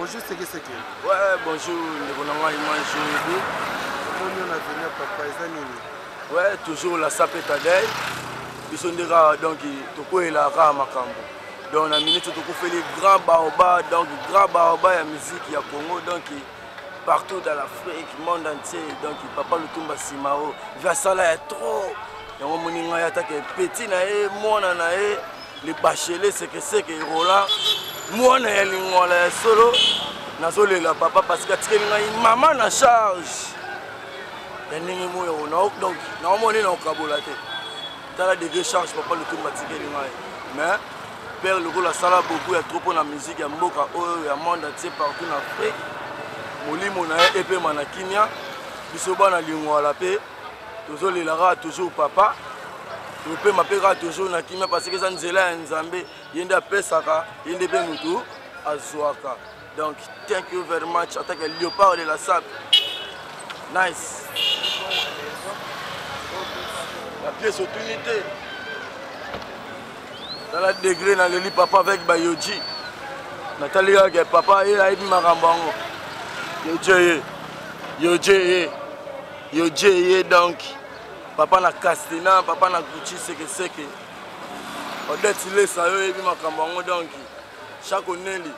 Bonjour, c'est que Ouais, bonjour, ouais, toujours la sapetadei. Ils sont déjà donc il la ramakambo. Donc on a minute tout fait les grands baobas, donc grand baobas la musique il y a Congo donc partout dans l'Afrique, monde entier donc papa Lutumba Simao. Vers ça là est trop. Et on moninga ya ta petit na e mona na e les bacheliers c'est que Roland mona ya lingola solo nazole la papa parce que tikelinga maman na charge. Donc, normalement, on a la des charges papa le tour mais père le rôle la salle beaucoup il y a trop pour la musique il y a mboka il y a monde entier partout en Afrique molimo na epé manakinya bisoba na lingwa la paix toujours les lara toujours papa le père m'appellera toujours na kimia parce que ça nzela nzambe yenda pesaka yende pe mutu azwaka donc thank you very much attaque léopard de la sable nice. La pièce opportunité. Dans la degré dans le lit papa avec Bayoji. Nathalie avec papa et Aïd Marambango. Yodje donc. Papa na Castina, papa na Gucci c'est que. Odette il ça yo et Marambango donc. Chaqueonneli.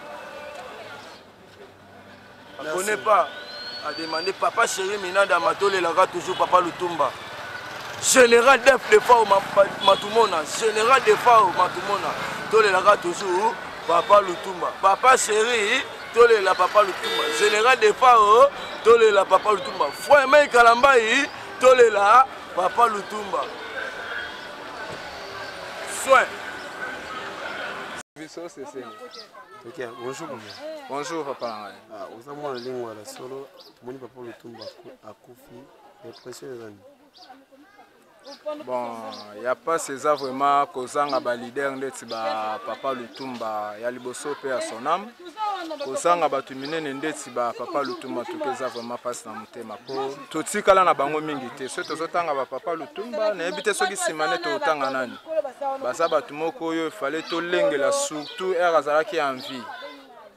On ne connaît pas. A demandé papa chéri Mina Damatole la toujours papa Lutumba. Général def de fois Matumona, général de fois Matumona. Tole la toujours papa Lutumba. Papa chéri, tole la papa Lutumba. Général de fois tole la papa Lutumba. Frère Mei Kalambai, tole la papa Lutumba. Soin. Ok, bonjour. Bonjour papa. Vous avez mon ligne à la solo, mon papa Lutumba à Koufi, et pression des années. Bon, il n'y a pas ces vraiment kozanga ba leader ndeti ba papa Lutumba ya liboso pe à son âme. Kozanga ba tuminene ndeti ba papa Lutumba tukeza vraiment passe na mutema po. Totikala na bango mingi te. So tozotanga ba papa Lutumba na ebite soki simane to tanga nani. Baza batu moko oyo fallait to lengela surtout er azalaki en vie.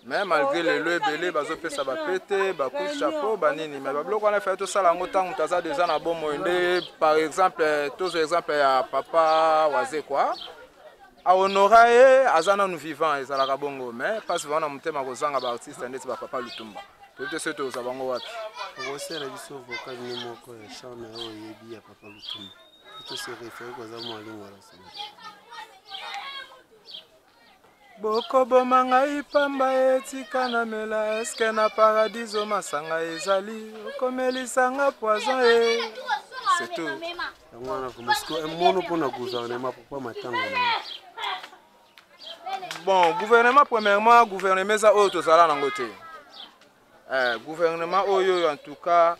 Mais malgré les lois belé, bazo pesa ba pété, ba coup de chapeau, banini. Mais bablo qu'on a fait tout ça là, autant que ça déjà na bon moindé. Par exemple, tous exemple à papa Wazé quoi. A honorer, azana nous vivants, ils ala bongo. Mais pas souvent na mutema kozanga ba artiste ndeti ba papa Lutumba. Peut-être c'est tous abango wapi. Aussi la vision vocale ni moko ya charme o yebi ya papa Lutumba. Tout se réfère aux amants ligne wala ça. Boko bomanga ipamba etika na mela eske na paradiso masanga ezali okomelisanga poison e c'est tout. Ngwana ko musko mono pona gouvernement pourquoi matanga. Bon, gouvernement premièrement gouvernement za oyo tozala nango te. Gouvernement oyo en tout cas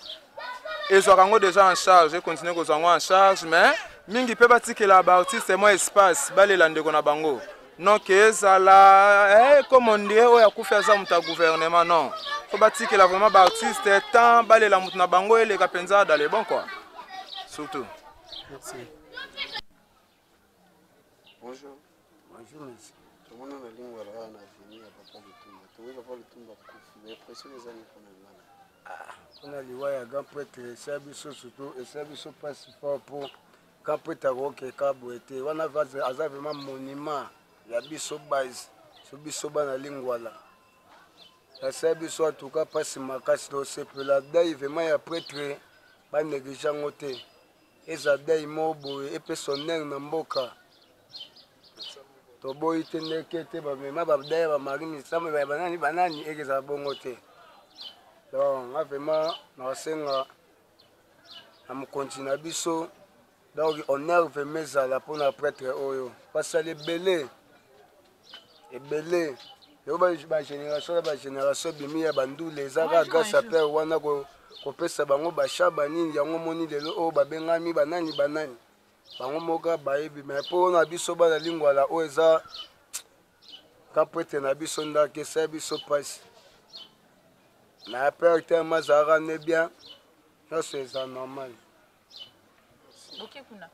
ezwakango déjà en charge et continue kozango en charge mais mingi pe batikela ba artiste mo espace balela ndeko na bango. Non que ça là comme on dit o ya kufia za muta gouvernement non faut bâtir que la vraiment ba artiste temps balé la mutna bango et les kapenza dans les bons quoi surtout. Merci. Bonjour. Bonjour monsieur. Tout le monde a ligne wala na fini ya papa Lutumba. Tu vois papa Lutumba kufi mais pression les années qu'on a là. On a liwa ya grand prêtre Sabiso surtout et Sabiso passe fort pour grand prêtre roke kabwete. On a vraiment monument. Ya biso base so biso bana lingwala ya sabiso en tout cas passe makasi do sepela dai vraiment ya prêtre ba négliger ngote eza dai mobo et personnel na mboka to boy tenekete ba mema ba dai ba marine sama ba banani ekeza bongo te donc vraiment na senga am continue biso donc honneur vraiment la pour na prêtre oyo parce que les belé ebele yo ba génération bimi ya bandu les aga grâce à père wana ko pesa bango ba shaba nini yango moni lelo o ba bengami banani bango moka ba ebi mais po na biso ba la lingwa la o eza kapete na biso ndake sa biso passe na père tellement zara ne bien ça c'est normal. OK kuna